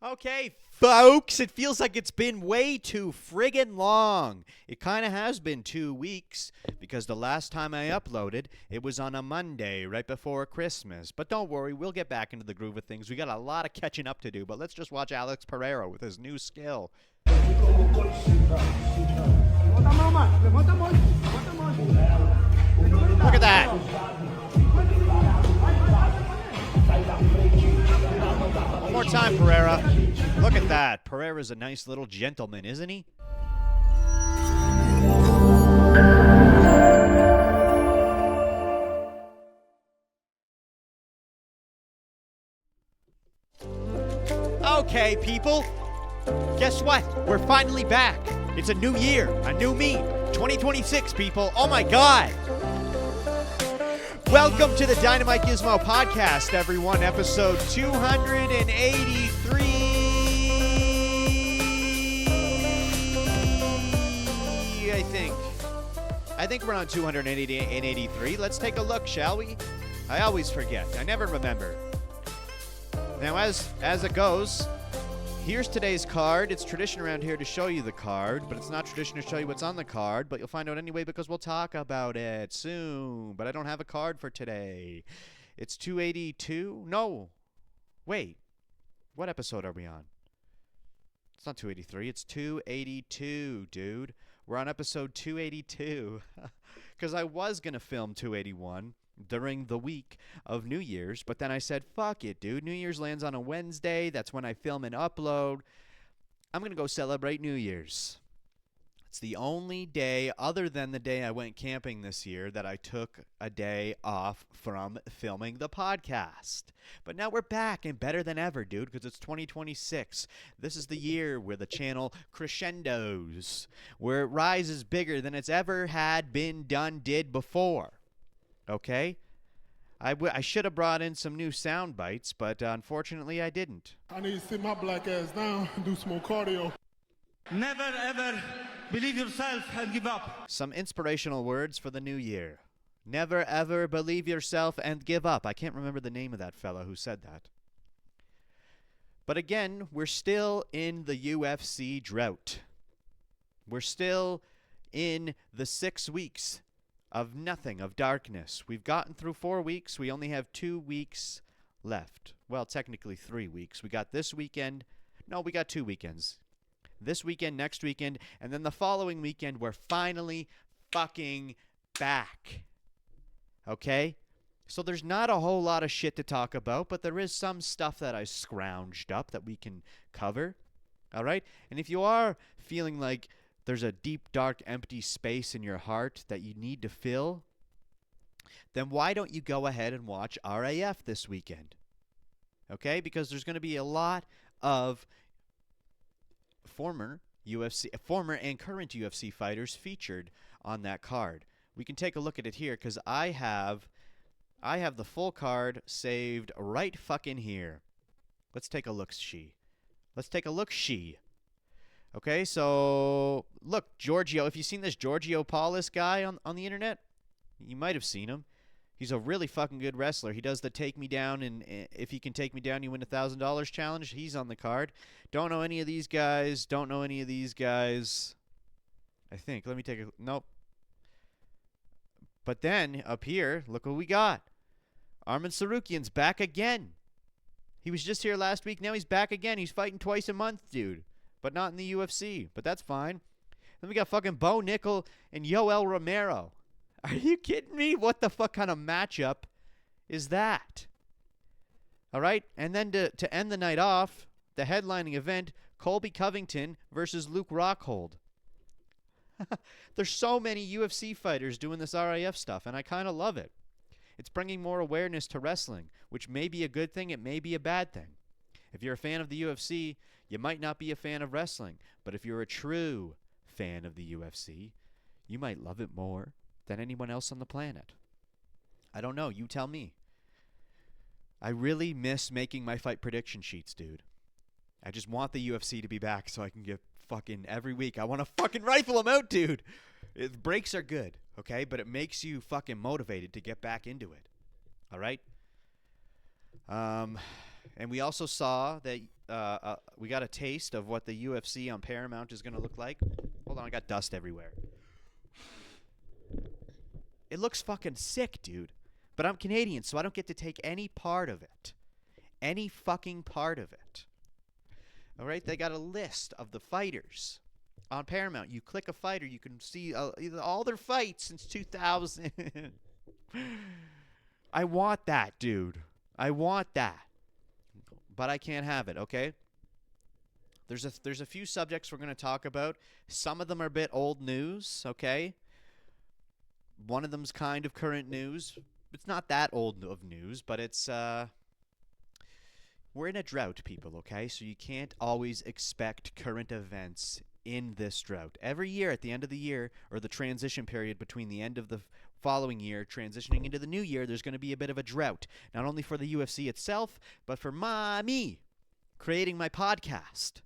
Okay, folks, it feels like it's been way too friggin' long. It kind of has been 2 weeks because the last time I uploaded, it was on a Monday right before Christmas. But don't worry, we'll get back into the groove of things. We got a lot of catching up to do, but let's just watch Alex Pereira with his new skill. Look at that. One more time, Pereira. Look at that. Pereira's a nice little gentleman, isn't he? Okay, people. Guess what? We're finally back. It's a new year, a new me. 2026, people. Oh my God. Welcome to the DynamiteGizmo podcast, everyone. Episode 283. I think we're on 283. Let's take a look, shall we? I always forget. I never remember. Now, as it goes, here's today's card. It's tradition around here to show you the card, but it's not tradition to show you what's on the card, but you'll find out anyway because we'll talk about it soon. But I don't have a card for today. It's 282. No. Wait. What episode are we on? It's not 283. It's 282, dude. We're on episode 282. Because I was going to film 281 during the week of New Year's, but then I said, fuck it, dude. New Year's lands on a Wednesday. That's when I film and upload. I'm going to go celebrate New Year's. It's the only day other than the day I went camping this year that I took a day off from filming the podcast. But now we're back and better than ever, dude, because it's 2026. This is the year where the channel crescendos, where it rises bigger than it's ever did before. Okay? I should have brought in some new sound bites, but unfortunately I didn't. I need to sit my black ass down and do some more cardio. Never ever believe yourself and give up. Some inspirational words for the new year. Never ever believe yourself and give up. I can't remember the name of that fella who said that. But again, we're still in the UFC drought. We're still in the 6 weeks of nothing, of darkness. We've gotten through 4 weeks. We only have 2 weeks left. Well, technically 3 weeks. We got this weekend. No, we got 2 weekends. This weekend, next weekend, and then the following weekend, we're finally fucking back. Okay? So there's not a whole lot of shit to talk about, but there is some stuff that I scrounged up that we can cover. All right? And if you are feeling like there's a deep, dark, empty space in your heart that you need to fill, then why don't you go ahead and watch RAF this weekend? Okay? Because there's going to be a lot of former and current UFC fighters featured on that card. We can take a look at it here because I have the full card saved right fucking here. Let's take a look-see. Okay, so look, Giorgio. If you've seen this Giorgio Paulus guy on the internet, you might have seen him. He's a really fucking good wrestler. He does the take me down, and if you can take me down, you win $1,000 challenge. He's on the card. Don't know any of these guys. I think. Let me take a... Nope. But then, up here, look what we got. Arman Tsarukyan's back again. He was just here last week. Now he's back again. He's fighting twice a month, dude. But not in the UFC. But that's fine. Then we got fucking Bo Nickel and Yoel Romero. Are you kidding me? What the fuck kind of matchup is that? All right? And then to end the night off, the headlining event, Colby Covington versus Luke Rockhold. There's so many UFC fighters doing this RAF stuff, and I kind of love it. It's bringing more awareness to wrestling, which may be a good thing. It may be a bad thing. If you're a fan of the UFC, you might not be a fan of wrestling. But if you're a true fan of the UFC, you might love it more than anyone else on the planet. I don't know. You tell me. I really miss making my fight prediction sheets, dude. I just want the UFC to be back so I can get fucking every week. I want to fucking rifle them out, dude. Breaks are good, okay? But it makes you fucking motivated to get back into it. All right? And we also saw that we got a taste of what the UFC on Paramount is going to look like. Hold on, I got dust everywhere. It looks fucking sick, dude. But I'm Canadian, so I don't get to take any part of it. Any fucking part of it. All right, they got a list of the fighters on Paramount. You click a fighter, you can see all their fights since 2000. I want that, dude. I want that. But I can't have it, okay? There's a few subjects we're going to talk about. Some of them are a bit old news, okay? One of them's kind of current news. It's not that old of news, but it's we're in a drought, people, okay? So you can't always expect current events in this drought. Every year at the end of the year, or the transition period between the end of the following year transitioning into the new year, there's going to be a bit of a drought. Not only for the UFC itself, but for me creating my podcast.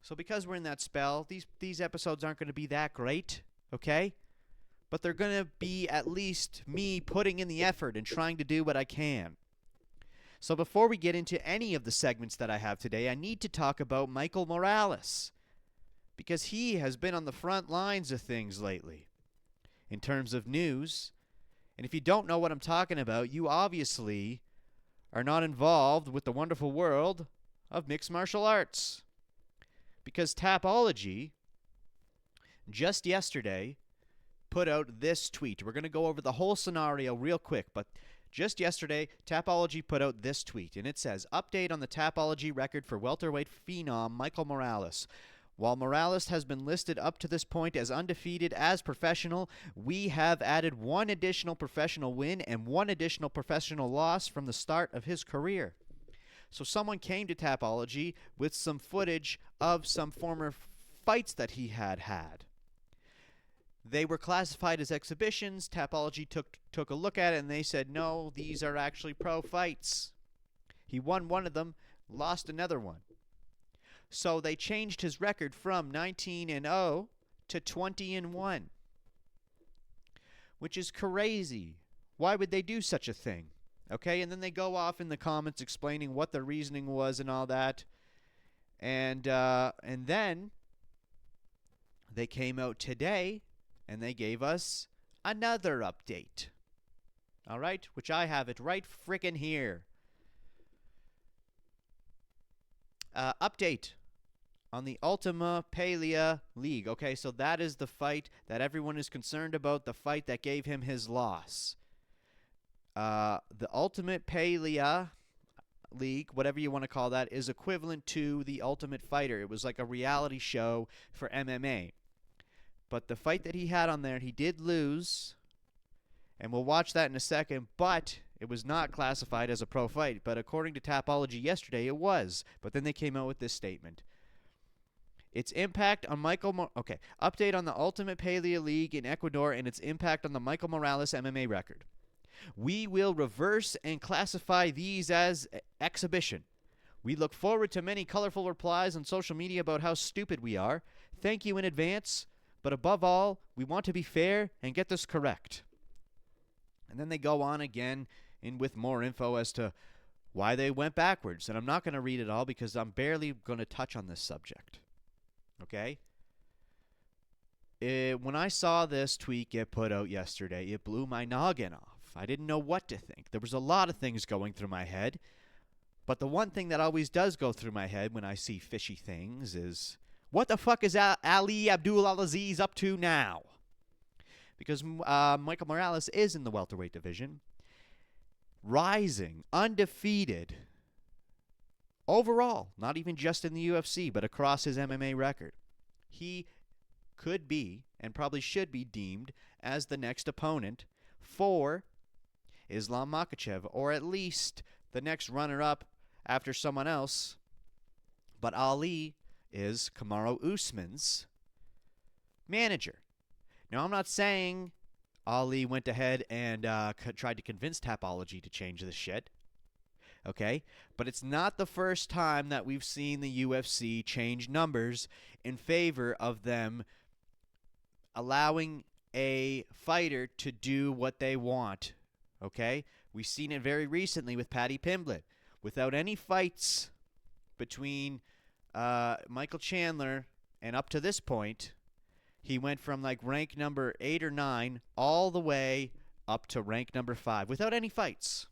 So because we're in that spell, these episodes aren't going to be that great, okay? But they're going to be at least me putting in the effort and trying to do what I can. So before we get into any of the segments that I have today, I need to talk about Michael Morales, because he has been on the front lines of things lately in terms of news. And if you don't know what I'm talking about, you obviously are not involved with the wonderful world of mixed martial arts. Because Tapology just yesterday put out this tweet. We're going to go over the whole scenario real quick, but just yesterday, Tapology put out this tweet, and it says, "Update on the Tapology record for welterweight phenom Michael Morales. While Morales has been listed up to this point as undefeated as professional, we have added one additional professional win and one additional professional loss from the start of his career." So someone came to Tapology with some footage of some former fights that he had. They were classified as exhibitions. Tapology took a look at it, and they said, no, these are actually pro fights. He won one of them, lost another one. So they changed his record from 19-0 to 20-1, which is crazy. Why would they do such a thing? Okay, and then they go off in the comments explaining what the reasoning was and all that. And then they came out today and they gave us another update. All right, which I have it right frickin' here. Update on the Ultima Palia League. Okay, so that is the fight that everyone is concerned about, the fight that gave him his loss. The Ultimate Palia League, whatever you want to call that, is equivalent to the Ultimate Fighter. It was like a reality show for MMA. But the fight that he had on there, he did lose, and we'll watch that in a second, but it was not classified as a pro fight. But according to Tapology yesterday, it was. But then they came out with this statement. Its impact on update on the Ultimate Palia League in Ecuador and its impact on the Michael Morales MMA record. We will reverse and classify these as exhibition. We look forward to many colorful replies on social media about how stupid we are. Thank you in advance. But above all, we want to be fair and get this correct. And then they go on again with more info as to why they went backwards. And I'm not going to read it all because I'm barely going to touch on this subject. Okay? When I saw this tweet get put out yesterday, it blew my noggin off. I didn't know what to think. There was a lot of things going through my head. But the one thing that always does go through my head when I see fishy things is, what the fuck is Ali Abdulaziz up to now? Because Michael Morales is in the welterweight division, rising, undefeated, overall, not even just in the UFC, but across his MMA record. He could be, and probably should be, deemed as the next opponent for Islam Makhachev, or at least the next runner-up after someone else. But Ali is Kamaru Usman's manager. Now, I'm not saying Ali went ahead and tried to convince Tapology to change this shit. Okay? But it's not the first time that we've seen the UFC change numbers in favor of them allowing a fighter to do what they want. Okay? We've seen it very recently with Paddy Pimblett. Without any fights between Michael Chandler and up to this point, he went from like rank number 8 or 9 all the way up to rank number 5 without any fights,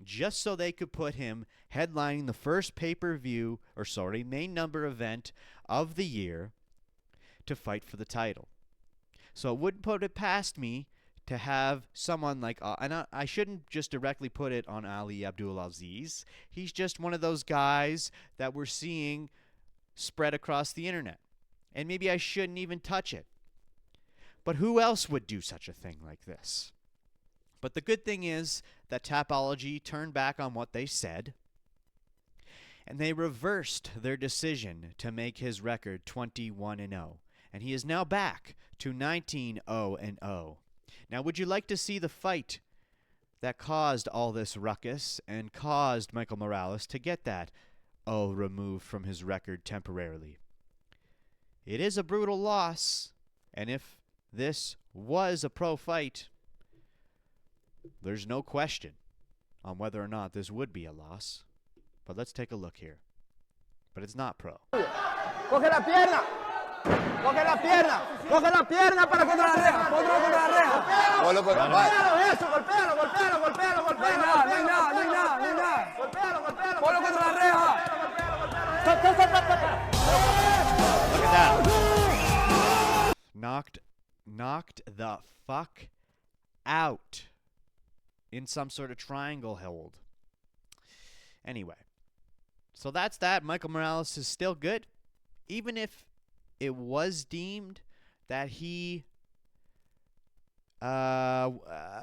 just so they could put him headlining the first pay-per-view, or sorry, main number event of the year to fight for the title. So it wouldn't put it past me to have someone like, and I shouldn't just directly put it on Ali Abdulaziz. He's just one of those guys that we're seeing spread across the internet. And maybe I shouldn't even touch it. But who else would do such a thing like this? But the good thing is that Tapology turned back on what they said, and they reversed their decision to make his record 21-0. And he is now back to 19-0-0. Now, would you like to see the fight that caused all this ruckus and caused Michael Morales to get that O removed from his record temporarily? It is a brutal loss, and if this was a pro fight, there's no question on whether or not this would be a loss. But let's take a look here. But it's not pro. Coge la pierna. Coge la pierna. Coge la pierna para contra la reja. Contra la reja. Golpealo eso. Golpealo. Ponlo contra la reja. Look at that. Knocked the fuck out in some sort of triangle hold. Anyway, so that's that. Michael Morales is still good. Even if it was deemed that he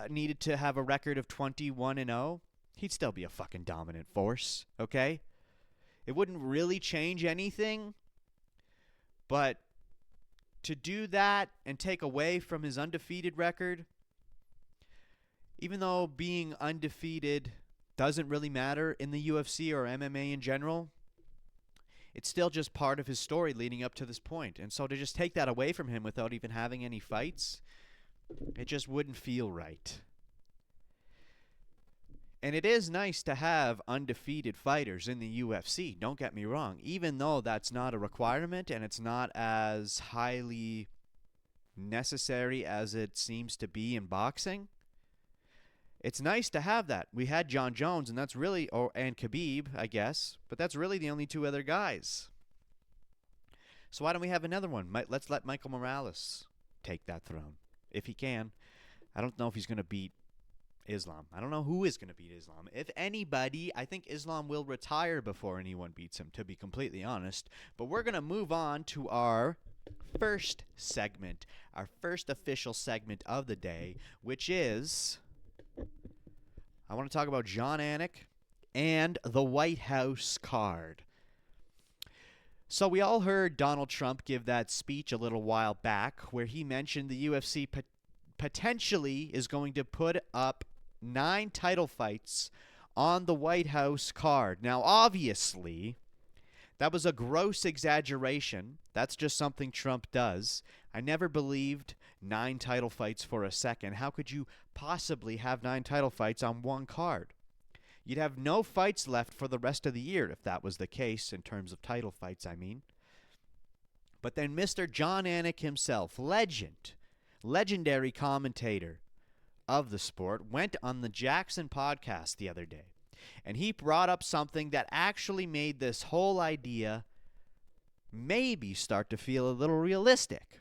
needed to have a record of 21-0, he'd still be a fucking dominant force, okay? It wouldn't really change anything, but to do that and take away from his undefeated record, even though being undefeated doesn't really matter in the UFC or MMA in general, it's still just part of his story leading up to this point. And so to just take that away from him without even having any fights, it just wouldn't feel right. And it is nice to have undefeated fighters in the UFC, don't get me wrong, even though that's not a requirement and it's not as highly necessary as it seems to be in boxing. It's nice to have that. We had John Jones, and that's really, and Khabib, I guess, but that's really the only two other guys. So why don't we have another one? Let's let Michael Morales take that throne, if he can. I don't know if he's going to beat Islam. I don't know who is going to beat Islam. If anybody, I think Islam will retire before anyone beats him, to be completely honest. But we're going to move on to our first segment, our first official segment of the day, which is, I want to talk about Jon Anik and the White House card. So we all heard Donald Trump give that speech a little while back where he mentioned the UFC potentially is going to put up 9 title fights on the White House card. Now, obviously, that was a gross exaggeration. That's just something Trump does. I never believed 9 title fights for a second. How could you possibly have 9 title fights on one card? You'd have no fights left for the rest of the year if that was the case, in terms of title fights, I mean. But then Mr. Jon Anik himself, legendary commentator of the sport, went on the Jackson podcast the other day, and he brought up something that actually made this whole idea maybe start to feel a little realistic.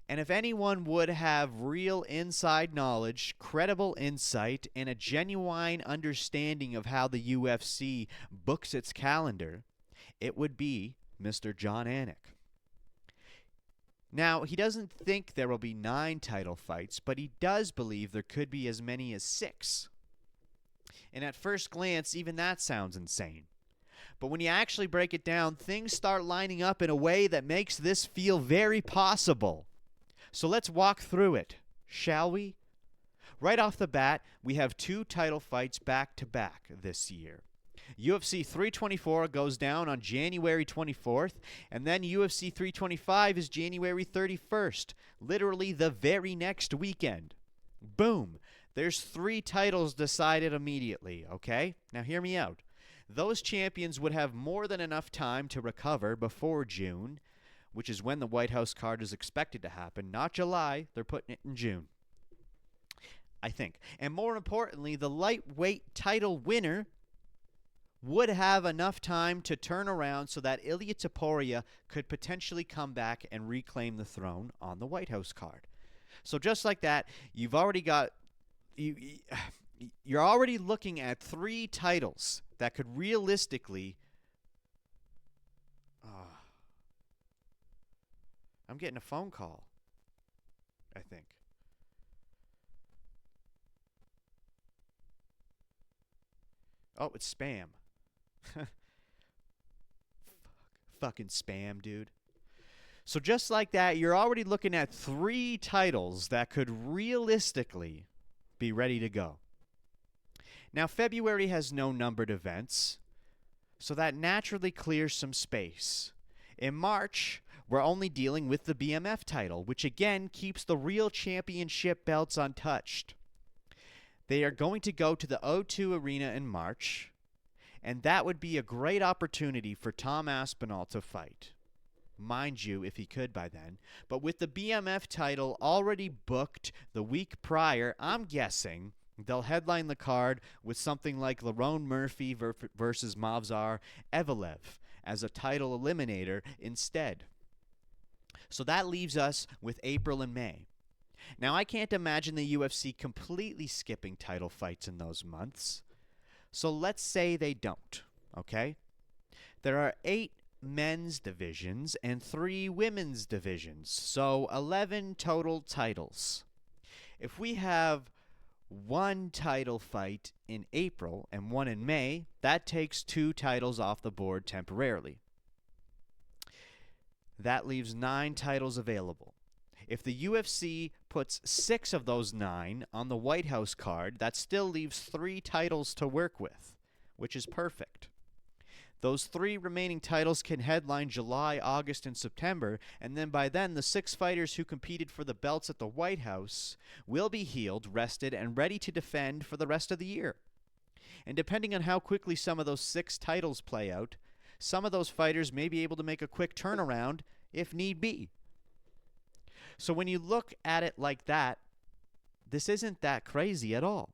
And if anyone would have real inside knowledge, credible insight, and a genuine understanding of how the UFC books its calendar, it would be Mr. Jon Anik. Now, he doesn't think there will be 9 title fights, but he does believe there could be as many as 6. And at first glance, even that sounds insane. But when you actually break it down, things start lining up in a way that makes this feel very possible. So let's walk through it, shall we? Right off the bat, we have 2 title fights back-to-back this year. UFC 324 goes down on January 24th, and then UFC 325 is January 31st, literally the very next weekend. Boom. There's 3 titles decided immediately, okay? Now hear me out. those champions would have more than enough time to recover before June, which is when the White House card is expected to happen. Not July. They're putting it in June, I think. And more importantly, the lightweight title winner would have enough time to turn around so that Ilia could potentially come back and reclaim the throne on the White House card. So just like that, you've already got you're already looking at 3 titles that could realistically I'm getting a phone call, I think. Oh, it's spam. Fucking spam, dude. So just like that, you're already looking at 3 titles that could realistically be ready to go. Now, February has no numbered events, so that naturally clears some space. In March, we're only dealing with the BMF title, which again keeps the real championship belts untouched. They are going to go to the O2 Arena in March, and that would be a great opportunity for Tom Aspinall to fight. Mind you, if he could by then. But with the BMF title already booked the week prior, I'm guessing they'll headline the card with something like Lerone Murphy versus Movsar Evelev as a title eliminator instead. So that leaves us with April and May. Now, I can't imagine the UFC completely skipping title fights in those months. So let's say they don't, okay? There are 8 men's divisions and 3 women's divisions, so 11 total titles. If we have 1 title fight in April and 1 in May, that takes 2 titles off the board temporarily. That leaves 9 titles available. If the UFC puts 6 of those 9 on the White House card, that still leaves 3 titles to work with, which is perfect. Those 3 remaining titles can headline July, August, and September, and then by then the 6 fighters who competed for the belts at the White House will be healed, rested, and ready to defend for the rest of the year. And depending on how quickly some of those 6 titles play out, some of those fighters may be able to make a quick turnaround if need be. So when you look at it like that, this isn't that crazy at all.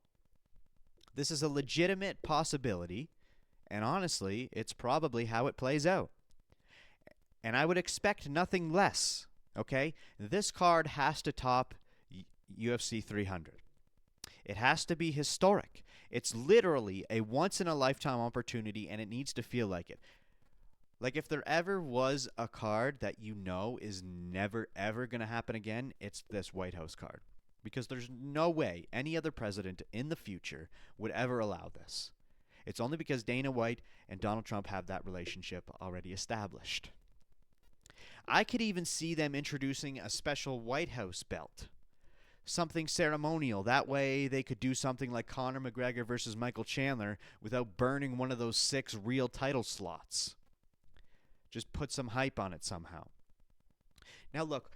This is a legitimate possibility, and honestly, it's probably how it plays out. And I would expect nothing less, okay? This card has to top UFC 300. It has to be historic. It's literally a once-in-a-lifetime opportunity, and it needs to feel like it. Like, if there ever was a card that you know is never, ever going to happen again, it's this White House card. Because there's no way any other president in the future would ever allow this. It's only because Dana White and Donald Trump have that relationship already established. I could even see them introducing a special White House belt. Something ceremonial. That way they could do something like Conor McGregor versus Michael Chandler without burning one of those 6 real title slots. Just put some hype on it somehow. Now look,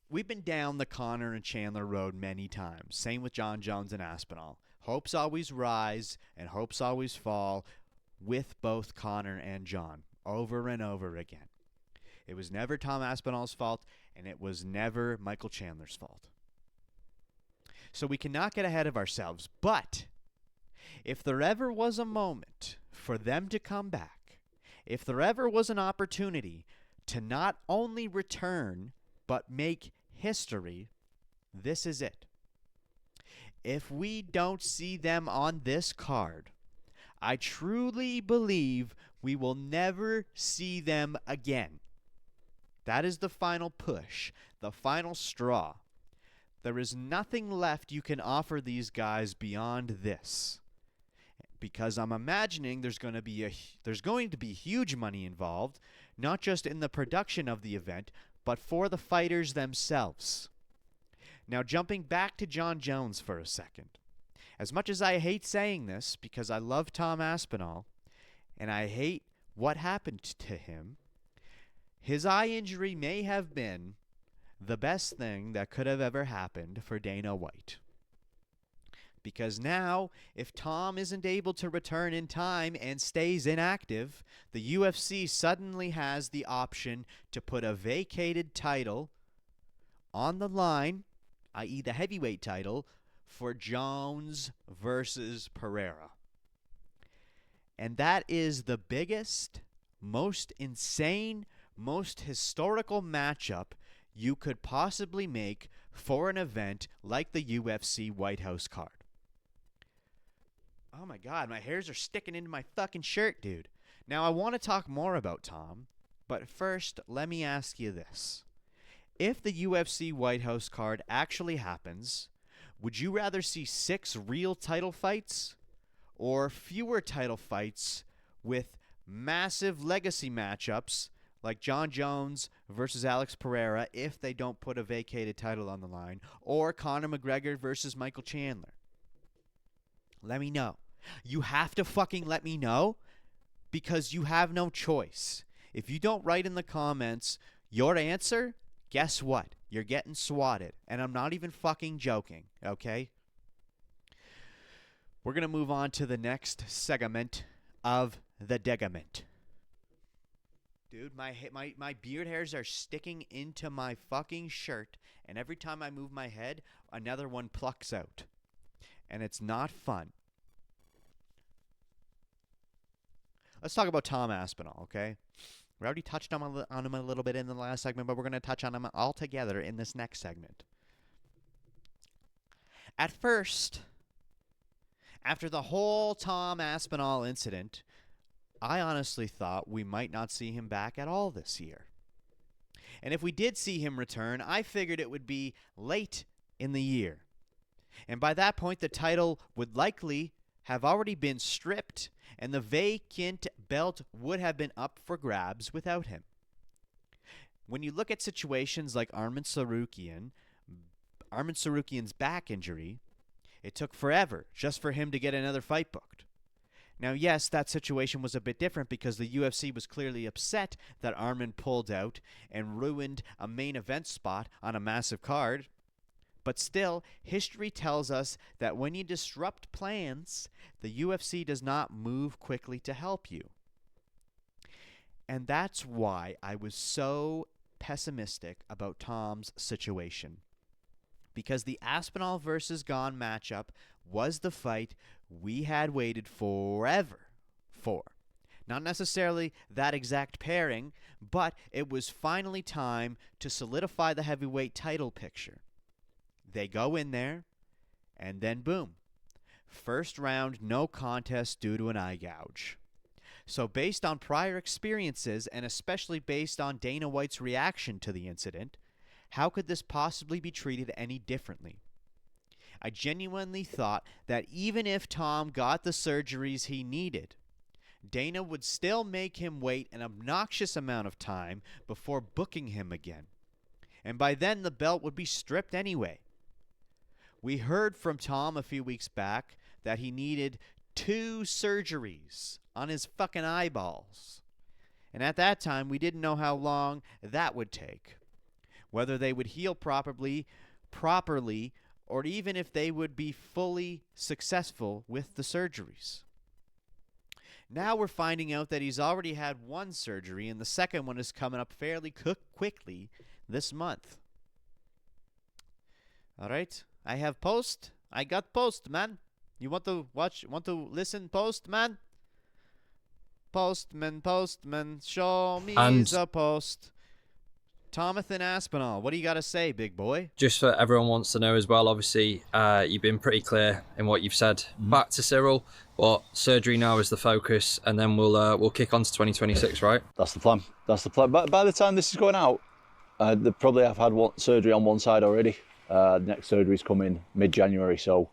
we've been down the Conor and Chandler road many times. Same with Jon Jones and Aspinall. Hopes always rise and hopes always fall with both Conor and Jon over and over again. It was never Tom Aspinall's fault, and it was never Michael Chandler's fault. So we cannot get ahead of ourselves. But if there ever was a moment for them to come back, if there ever was an opportunity to not only return, but make history, this is it. If we don't see them on this card, I truly believe we will never see them again. That is the final push, the final straw. There is nothing left you can offer these guys beyond this. Because I'm imagining there's going to be huge money involved, not just in the production of the event, but for the fighters themselves. Now, jumping back to Jon Jones for a second. As much as I hate saying this, because I love Tom Aspinall, and I hate what happened to him, his eye injury may have been the best thing that could have ever happened for Dana White. Because now, if Tom isn't able to return in time and stays inactive, the UFC suddenly has the option to put a vacated title on the line, i.e. the heavyweight title, for Jones versus Pereira. And that is the biggest, most insane, most historical matchup you could possibly make for an event like the UFC White House card. Oh my God, my hairs are sticking into my fucking shirt, dude. Now, I want to talk more about Tom, but first, let me ask you this. If the UFC White House card actually happens, would you rather see 6 real title fights or fewer title fights with massive legacy matchups like Jon Jones versus Alex Pereira if they don't put a vacated title on the line, or Conor McGregor versus Michael Chandler? Let me know. You have to fucking let me know, because you have no choice. If you don't write in the comments your answer, guess what? You're getting swatted. And I'm not even fucking joking, okay? We're going to move on to the next segment of the Degament. Dude, my beard hairs are sticking into my fucking shirt, and every time I move my head, another one plucks out. And it's not fun. Let's talk about Tom Aspinall, okay? We already touched on him a little bit in the last segment, but we're going to touch on him all together in this next segment. At first, after the whole Tom Aspinall incident, I honestly thought we might not see him back at all this year. And if we did see him return, I figured it would be late in the year. And by that point, the title would likely have already been stripped, and the vacant belt would have been up for grabs without him. When you look at situations like Arman Tsarukyan's back injury, it took forever just for him to get another fight booked. Now, yes, that situation was a bit different because the UFC was clearly upset that Arman pulled out and ruined a main event spot on a massive card. But still, history tells us that when you disrupt plans, the UFC does not move quickly to help you. And that's why I was so pessimistic about Tom's situation. Because the Aspinall versus Gane matchup was the fight we had waited forever for. Not necessarily that exact pairing, but it was finally time to solidify the heavyweight title picture. They go in there, and then boom. First round, no contest due to an eye gouge. So based on prior experiences, and especially based on Dana White's reaction to the incident, how could this possibly be treated any differently? I genuinely thought that even if Tom got the surgeries he needed, Dana would still make him wait an obnoxious amount of time before booking him again. And by then, the belt would be stripped anyway. We heard from Tom a few weeks back that he needed 2 surgeries on his fucking eyeballs. And at that time, we didn't know how long that would take. Whether they would heal properly, or even if they would be fully successful with the surgeries. Now we're finding out that he's already had 1 surgery, and the second one is coming up fairly quickly this month. All right? I have post. I got post, man. You want to watch? Want to listen, post, man? Postman, show me the post. Tomathan Aspinall, what do you got to say, big boy? Just for everyone wants to know as well, obviously, you've been pretty clear in what you've said. Back to Cyril, but surgery now is the focus, and then we'll kick on to 2026, right? That's the plan. That's the plan. But by the time this is going out, they probably have had surgery on one side already. The next surgery's coming mid-January, so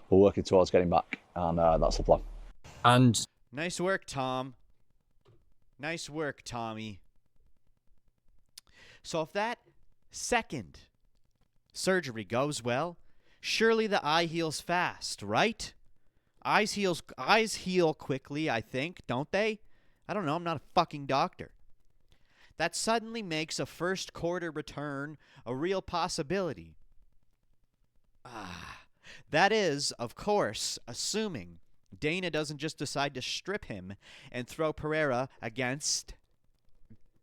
we're working towards getting back, and that's the plan. And nice work, Tom. Nice work, Tommy. So if that second surgery goes well, surely the eye heals fast, right? Eyes heal quickly, I think, don't they? I don't know, I'm not a fucking doctor. That suddenly makes a first quarter return a real possibility. That is, of course, assuming Dana doesn't just decide to strip him and throw Pereira against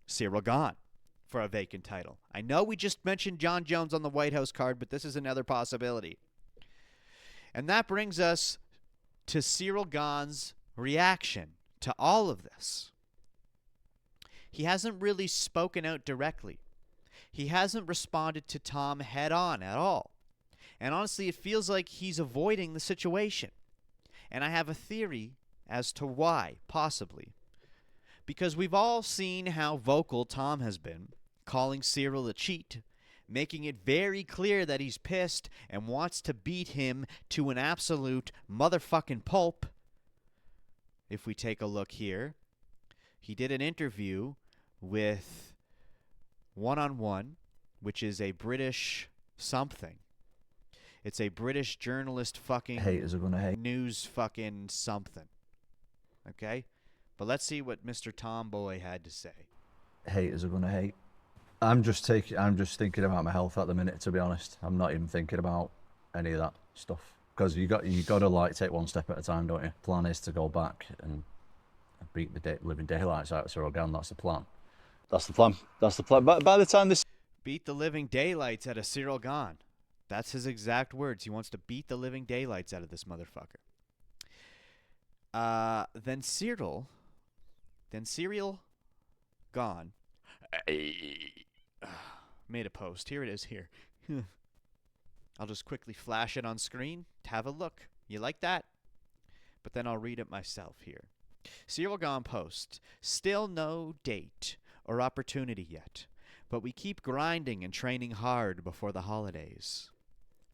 Cyril Gahn for a vacant title. I know we just mentioned Jon Jones on the White House card, but this is another possibility. And that brings us to Cyril Gahn's reaction to all of this. He hasn't really spoken out directly. He hasn't responded to Tom head on at all. And honestly, it feels like he's avoiding the situation. And I have a theory as to why, possibly. Because we've all seen how vocal Tom has been, calling Cyril a cheat, making it very clear that he's pissed and wants to beat him to an absolute motherfucking pulp. If we take a look here, he did an interview with One on One, which is a British something. It's a British journalist fucking Haters are gonna hate. news fucking something. Okay? But let's see what Mr. Tomboy had to say. Haters are gonna hate. I'm just thinking about my health at the minute, to be honest. I'm not even thinking about any of that stuff. Because you got to like take one step at a time, don't you? Plan is to go back and beat the living daylights out of Cyril Gahn. That's the plan. That's the plan. That's the plan. By the time this... Beat the living daylights out of Cyril Gahn. That's his exact words. He wants to beat the living daylights out of this motherfucker. Then Cyril Gahn made a post. Here it is here. I'll just quickly flash it on screen to have a look. You like that? But then I'll read it myself here. Cyril Gahn post. Still no date or opportunity yet, but we keep grinding and training hard before the holidays.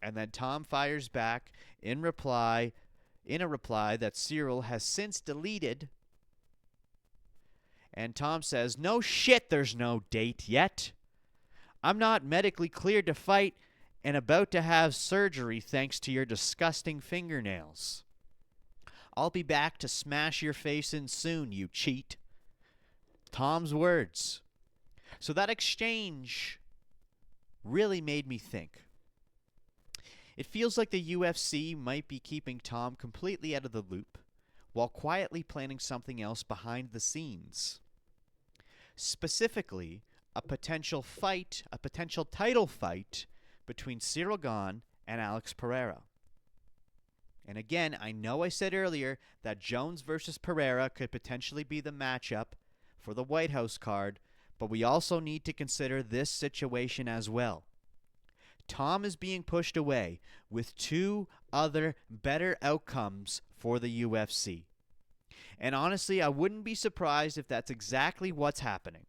And then Tom fires back in a reply that Cyril has since deleted. And Tom says, "No shit, there's no date yet. I'm not medically cleared to fight and about to have surgery thanks to your disgusting fingernails. I'll be back to smash your face in soon, you cheat." Tom's words. So that exchange really made me think. It feels like the UFC might be keeping Tom completely out of the loop while quietly planning something else behind the scenes. Specifically, a potential title fight between Cyril Gahn and Alex Pereira. And again, I know I said earlier that Jones versus Pereira could potentially be the matchup for the White House card, but we also need to consider this situation as well. Tom is being pushed away with two other better outcomes for the UFC. And honestly, I wouldn't be surprised if that's exactly what's happening.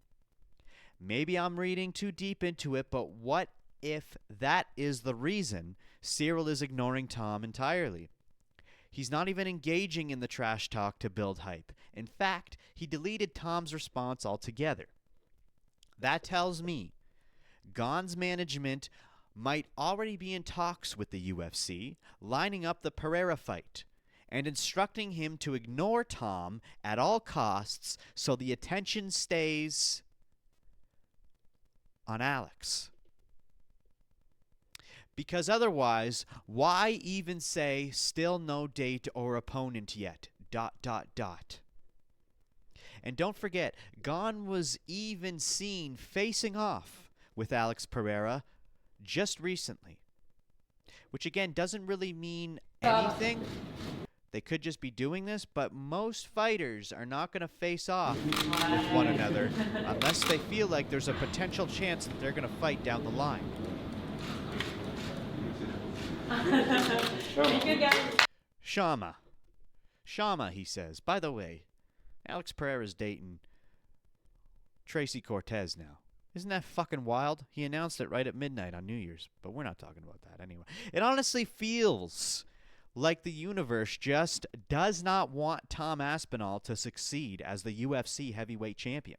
Maybe I'm reading too deep into it, but what if that is the reason Cyril is ignoring Tom entirely? He's not even engaging in the trash talk to build hype. In fact, he deleted Tom's response altogether. That tells me Gahn's management might already be in talks with the UFC, lining up the Pereira fight, and instructing him to ignore Tom at all costs so the attention stays on Alex. Because otherwise, why even say still no date or opponent yet? ... And don't forget, Gahn was even seen facing off with Alex Pereira just recently. Which again doesn't really mean anything. They could just be doing this, but most fighters are not going to face off with one another unless they feel like there's a potential chance that they're going to fight down the line. Shama, he says. By the way, Alex Pereira's dating Tracy Cortez now. Isn't that fucking wild? He announced it right at midnight on New Year's, but we're not talking about that anyway. It honestly feels like the universe just does not want Tom Aspinall to succeed as the UFC heavyweight champion.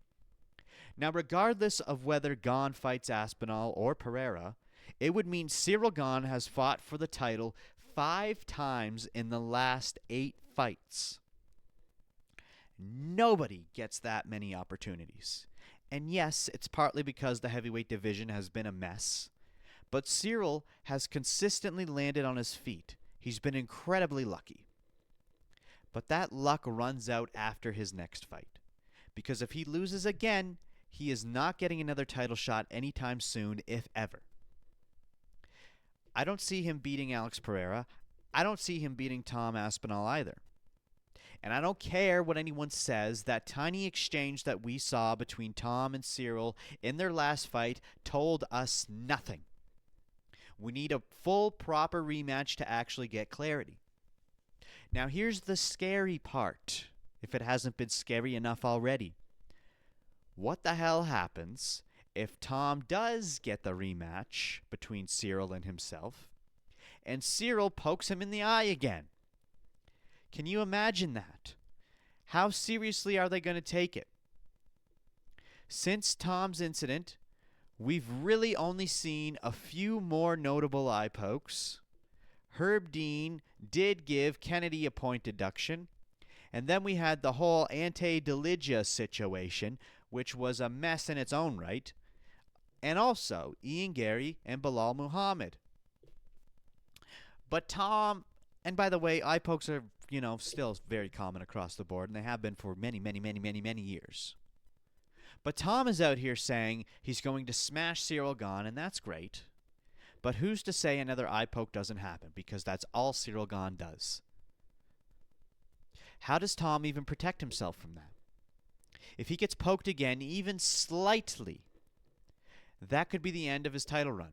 Now, regardless of whether Gahn fights Aspinall or Pereira, it would mean Cyril Gahn has fought for the title 5 times in the last 8 fights. Nobody gets that many opportunities. And yes, it's partly because the heavyweight division has been a mess. But Cyril has consistently landed on his feet. He's been incredibly lucky. But that luck runs out after his next fight. Because if he loses again, he is not getting another title shot anytime soon, if ever. I don't see him beating Alex Pereira. I don't see him beating Tom Aspinall either. And I don't care what anyone says, that tiny exchange that we saw between Tom and Cyril in their last fight told us nothing. We need a full, proper rematch to actually get clarity. Now here's the scary part, if it hasn't been scary enough already. What the hell happens if Tom does get the rematch between Cyril and himself, and Cyril pokes him in the eye again? Can you imagine that? How seriously are they going to take it? Since Tom's incident, we've really only seen a few more notable eye pokes. Herb Dean did give Kennedy a point deduction, and then we had the whole Ante Delija situation, which was a mess in its own right, and also Ian Gary and Bilal Muhammad. But Tom, and by the way, eye pokes are, still very common across the board, and they have been for many, many, many, many, many years. But Tom is out here saying he's going to smash Cyril Gane, and that's great. But who's to say another eye poke doesn't happen, because that's all Cyril Gane does. How does Tom even protect himself from that? If he gets poked again, even slightly, that could be the end of his title run.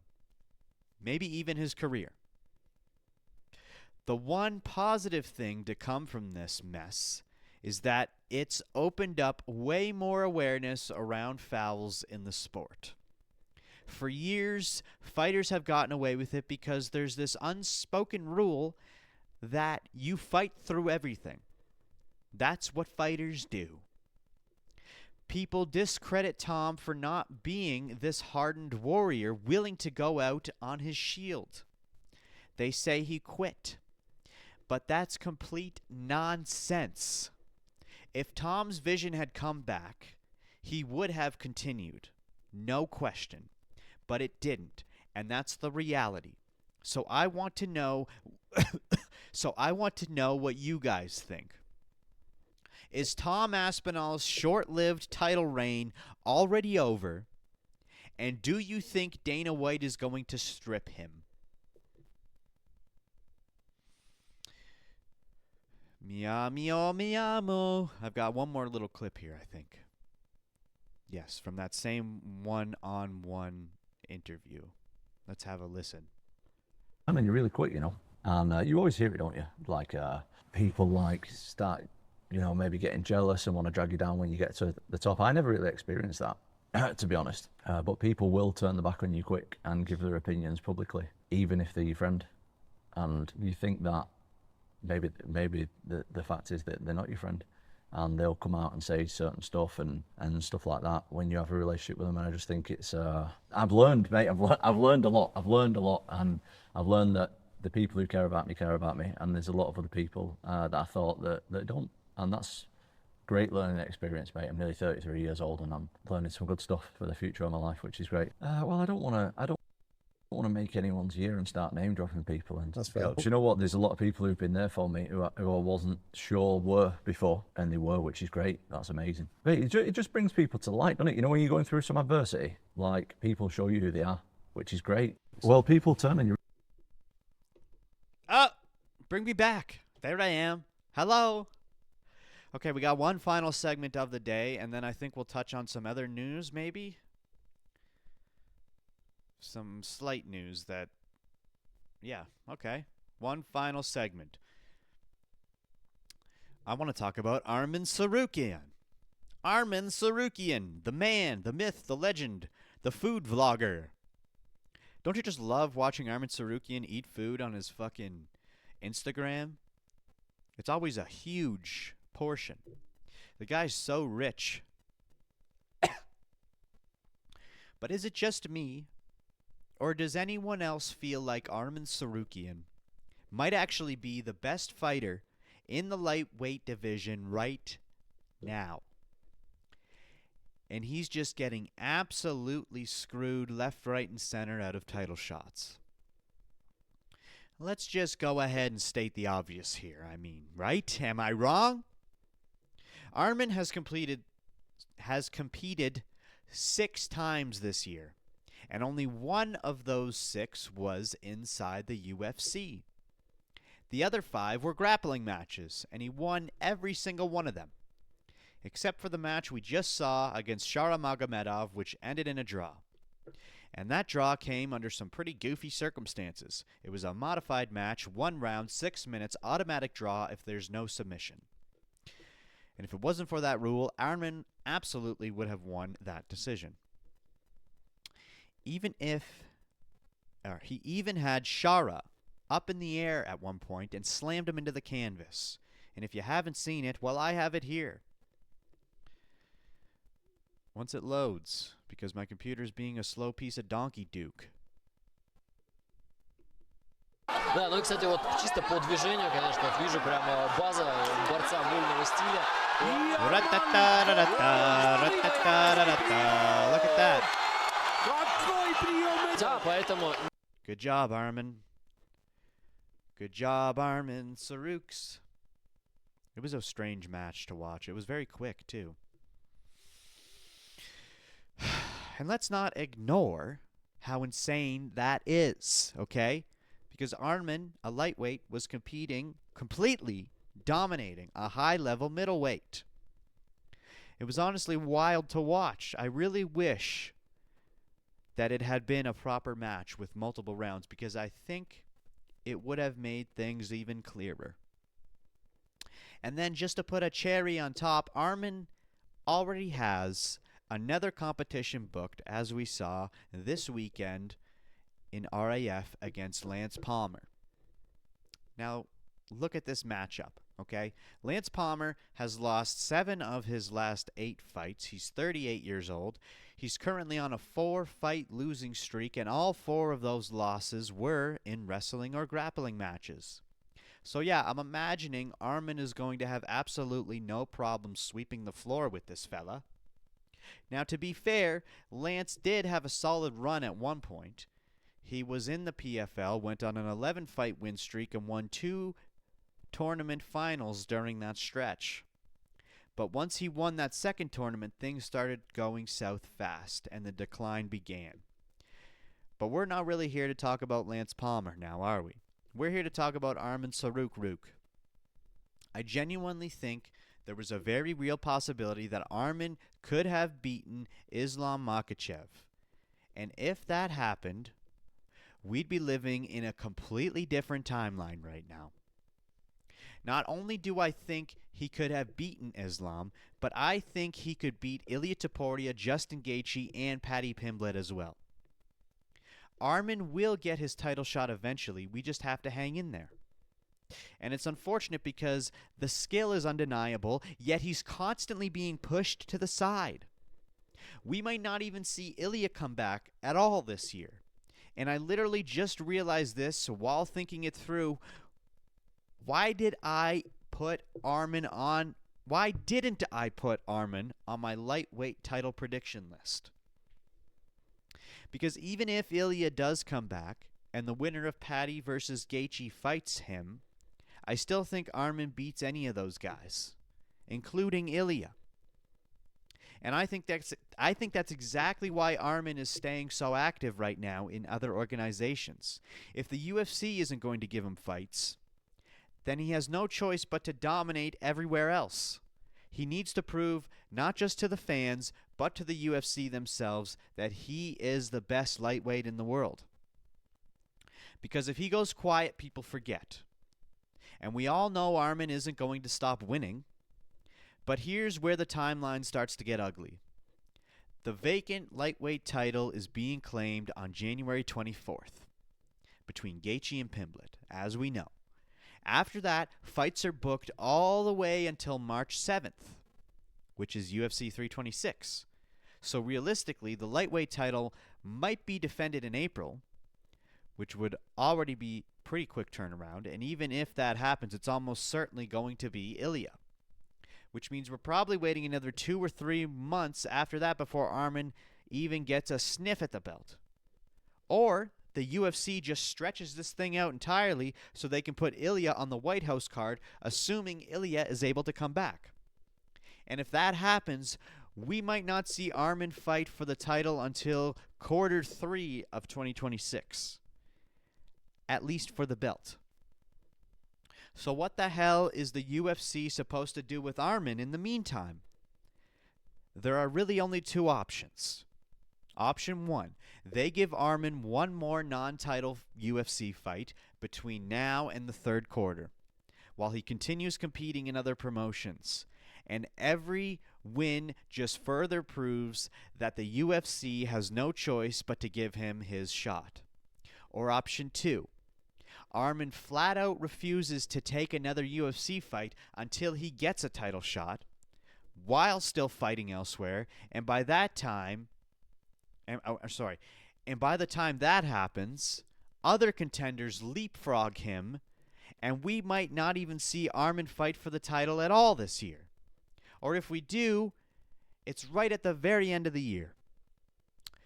Maybe even his career. The one positive thing to come from this mess is that it's opened up way more awareness around fouls in the sport. For years, fighters have gotten away with it because there's this unspoken rule that you fight through everything. That's what fighters do. People discredit Tom for not being this hardened warrior willing to go out on his shield. They say he quit. But that's complete nonsense. If Tom's vision had come back, he would have continued. No question. But it didn't. And that's the reality. So I want to know what you guys think. Is Tom Aspinall's short-lived title reign already over? And do you think Dana White is going to strip him? Meow, meow, meow. I've got one more little clip here, I think. Yes, from that same one-on-one interview. Let's have a listen. I mean, you're really quick, and you always hear it, don't you? Like, people start, maybe getting jealous and want to drag you down when you get to the top. I never really experienced that, to be honest. But people will turn the back on you quick and give their opinions publicly, even if they're your friend. And you think that maybe the fact is that they're not your friend, and they'll come out and say certain stuff and stuff like that when you have a relationship with them. And I just think it's I've learned, mate. I've learned a lot, and I've learned that the people who care about me, and there's a lot of other people that I thought that don't, and that's great learning experience, mate. I'm nearly 33 years old, and I'm learning some good stuff for the future of my life, which is great. Well, I don't want to make anyone's year and start name dropping people. And that's fair. Do you know what? There's a lot of people who've been there for me who I wasn't sure were before, and they were, which is great. That's amazing. But it just brings people to light, doesn't it? When you're going through some adversity, people show you who they are, which is great. Well, people turn on you. Oh, bring me back. There I am. Hello. Okay, we got one final segment of the day, and then I think we'll touch on some other news, maybe? Some slight news that... Yeah, okay. One final segment. I want to talk about Arman Tsarukyan. Arman Tsarukyan, the man, the myth, the legend, the food vlogger. Don't you just love watching Arman Tsarukyan eat food on his fucking Instagram? It's always a huge portion. The guy's so rich. But is it just me? Or does anyone else feel like Arman Tsarukyan might actually be the best fighter in the lightweight division right now? and he's just getting absolutely screwed left, right, and center out of title shots. Let's just go ahead and state the obvious here. I mean, right? Am I wrong? Arman has competed 6 times this year, and only one of those 6 was inside the UFC. The other 5 were grappling matches, and he won every single one of them, except for the match we just saw against Shara Magomedov, which ended in a draw. And that draw came under some pretty goofy circumstances. It was a modified match, 1 round, 6 minutes, automatic draw if there's no submission. And if it wasn't for that rule, Arman absolutely would have won that decision. He even had Shara up in the air at one point and slammed him into the canvas. And if you haven't seen it, well, I have it here. Once it loads, because my computer's being a slow piece of donkey duke. Да, ну и, кстати, вот чисто по движению, конечно, вот вижу прямо база борца вольного стиля. Look at that. Да, поэтому... Good job, Arman. Good job, Arman Tsarukyan. It was a strange match to watch. It was very quick, too. And let's not ignore how insane that is, okay? Because Arman, a lightweight, was competing, completely dominating a high-level middleweight. It was honestly wild to watch. I really wish that it had been a proper match with multiple rounds, because I think it would have made things even clearer. And then just to put a cherry on top, Arman already has another competition booked, as we saw this weekend in RAF against Lance Palmer. Now, look at this matchup, okay? Lance Palmer has lost 7 of his last 8 fights. He's 38 years old. He's currently on a 4-fight losing streak, and all 4 of those losses were in wrestling or grappling matches. So yeah, I'm imagining Arman is going to have absolutely no problem sweeping the floor with this fella. Now, to be fair, Lance did have a solid run at one point. He was in the PFL, went on an 11-fight win streak, and won 2 tournament finals during that stretch. But once he won that second tournament, things started going south fast, and the decline began. But we're not really here to talk about Lance Palmer now, are we? We're here to talk about Arman Tsarukyan. I genuinely think there was a very real possibility that Arman could have beaten Islam Makhachev. And if that happened, we'd be living in a completely different timeline right now. Not only do I think he could have beaten Islam, but I think he could beat Ilia Topuria, Justin Gaethje, and Paddy Pimblett as well. Arman will get his title shot eventually. We just have to hang in there. And it's unfortunate because the skill is undeniable, yet he's constantly being pushed to the side. We might not even see Ilia come back at all this year. And I literally just realized this while thinking it through. Why didn't I put Arman on my lightweight title prediction list? Because even if Ilia does come back and the winner of Paddy versus Gaethje fights him, I still think Arman beats any of those guys, including Ilia. And I think that's exactly why Arman is staying so active right now in other organizations. If the UFC isn't going to give him fights, then he has no choice but to dominate everywhere else. He needs to prove, not just to the fans, but to the UFC themselves, that he is the best lightweight in the world. Because if he goes quiet, people forget. And we all know Arman isn't going to stop winning. But here's where the timeline starts to get ugly. The vacant lightweight title is being claimed on January 24th between Gaethje and Pimblett, as we know. After that, fights are booked all the way until March 7th, which is UFC 326. So realistically, the lightweight title might be defended in April, which would already be pretty quick turnaround, and even if that happens, it's almost certainly going to be Ilia. which means we're probably waiting another 2 or 3 months after that before Arman even gets a sniff at the belt. Or the UFC just stretches this thing out entirely so they can put Ilia on the White House card, assuming Ilia is able to come back. And if that happens, we might not see Arman fight for the title until Q3 of 2026. At least for the belt. So what the hell is the UFC supposed to do with Arman in the meantime? There are really only 2 options. Option 1, they give Arman one more non-title UFC fight between now and the 3rd quarter, while he continues competing in other promotions. And every win just further proves that the UFC has no choice but to give him his shot. Or option 2, Arman flat out refuses to take another UFC fight until he gets a title shot, while still fighting elsewhere, and by the time that happens, other contenders leapfrog him, and we might not even see Arman fight for the title at all this year. Or if we do, it's right at the very end of the year.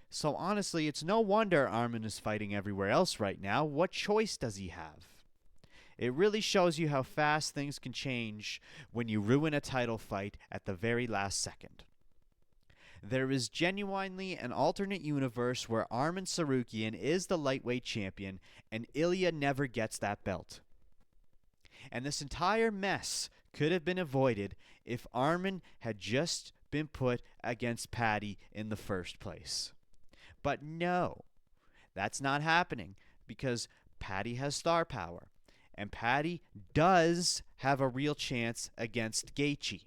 So honestly, it's no wonder Arman is fighting everywhere else right now. What choice does he have? It really shows you how fast things can change when you ruin a title fight at the very last second. There is genuinely an alternate universe where Arman Tsarukyan is the lightweight champion and Ilia never gets that belt. And this entire mess could have been avoided if Arman had just been put against Paddy in the first place. But no, that's not happening because Paddy has star power, and Paddy does have a real chance against Gaethje.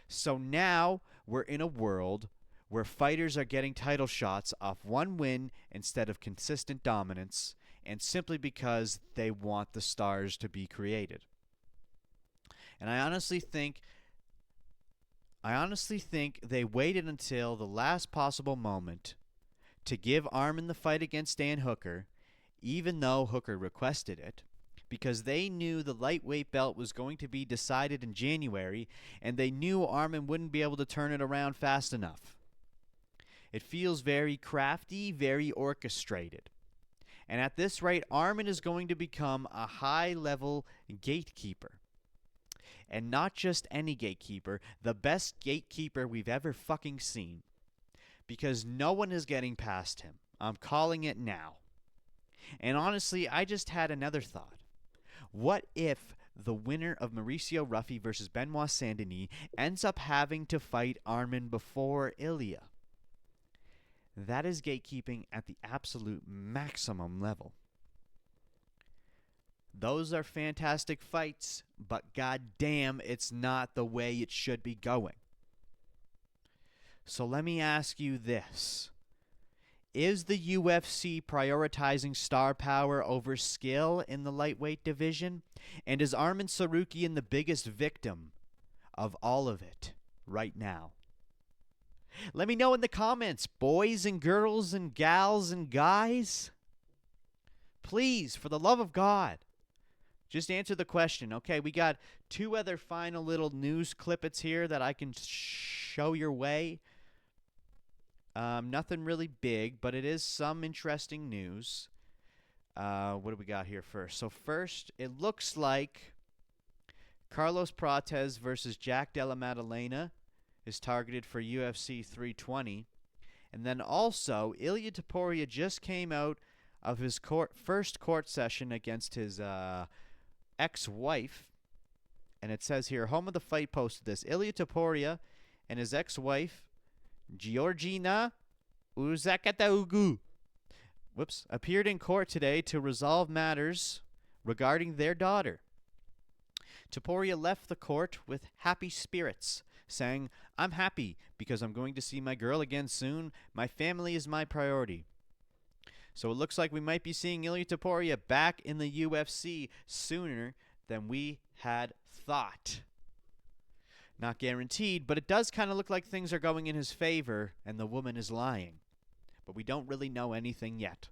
So now we're in a world where fighters are getting title shots off one win instead of consistent dominance, and simply because they want the stars to be created. And I honestly think they waited until the last possible moment to give Arman the fight against Dan Hooker, even though Hooker requested it, because they knew the lightweight belt was going to be decided in January, and they knew Arman wouldn't be able to turn it around fast enough. It feels very crafty, very orchestrated. And at this rate, Arman is going to become a high-level gatekeeper. And not just any gatekeeper, the best gatekeeper we've ever fucking seen. Because no one is getting past him. I'm calling it now. And honestly, I just had another thought. What if the winner of Mauricio Ruffy versus Benoit Saint-Denis ends up having to fight Arman before Ilia? That is gatekeeping at the absolute maximum level. Those are fantastic fights, but goddamn, it's not the way it should be going. So let me ask you this. Is the UFC prioritizing star power over skill in the lightweight division? And is Arman Tsarukyan the biggest victim of all of it right now? Let me know in the comments, boys and girls and gals and guys. Please, for the love of God, just answer the question. Okay, we got 2 other final little news clippets here that I can show your way. Nothing really big, but it is some interesting news. What do we got here first? So first, it looks like Carlos Prates versus Jack Della Maddalena is targeted for UFC 320. And then also, Ilia Topuria just came out of his first court session against his ex-wife. And it says here, Home of the Fight posted this. Ilia Topuria and his ex-wife, Georgina Uzakataugu, appeared in court today to resolve matters regarding their daughter. Topuria left the court with happy spirits, saying, "I'm happy because I'm going to see my girl again soon. My family is my priority." So it looks like we might be seeing Ilia Topuria back in the UFC sooner than we had thought. Not guaranteed, but it does kind of look like things are going in his favor and the woman is lying. But we don't really know anything yet.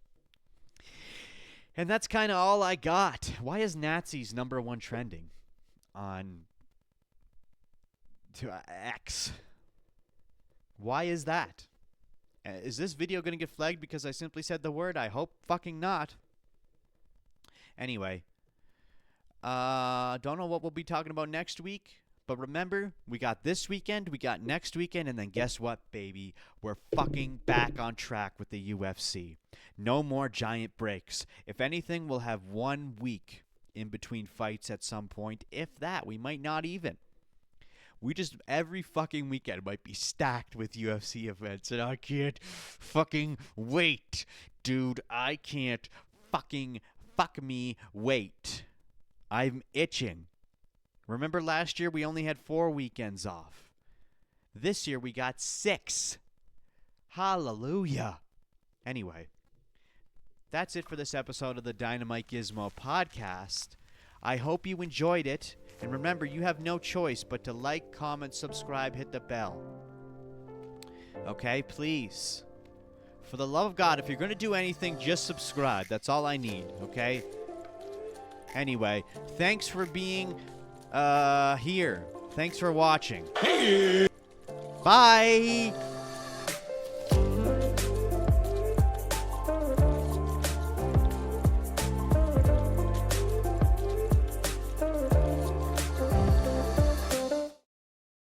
And that's kind of all I got. Why is Nazis #1 trending on X. Why is that? Is this video going to get flagged because I simply said the word? I hope fucking not. Anyway, don't know what we'll be talking about next week, but remember, we got this weekend, we got next weekend, and then guess what, baby? We're fucking back on track with the UFC. No more giant breaks. If anything, we'll have 1 week in between fights at some point. If that, we might not even. We just, every fucking weekend might be stacked with UFC events, and I can't fucking wait. Dude, I can't fucking wait. I'm itching. Remember last year we only had 4 weekends off. This year we got 6. Hallelujah. Anyway, that's it for this episode of the DynamiteGizmo podcast. I hope you enjoyed it. And remember, you have no choice but to like, comment, subscribe, hit the bell. Okay, please. For the love of God, if you're going to do anything, just subscribe. That's all I need, okay? Anyway, thanks for being here. Thanks for watching. Bye!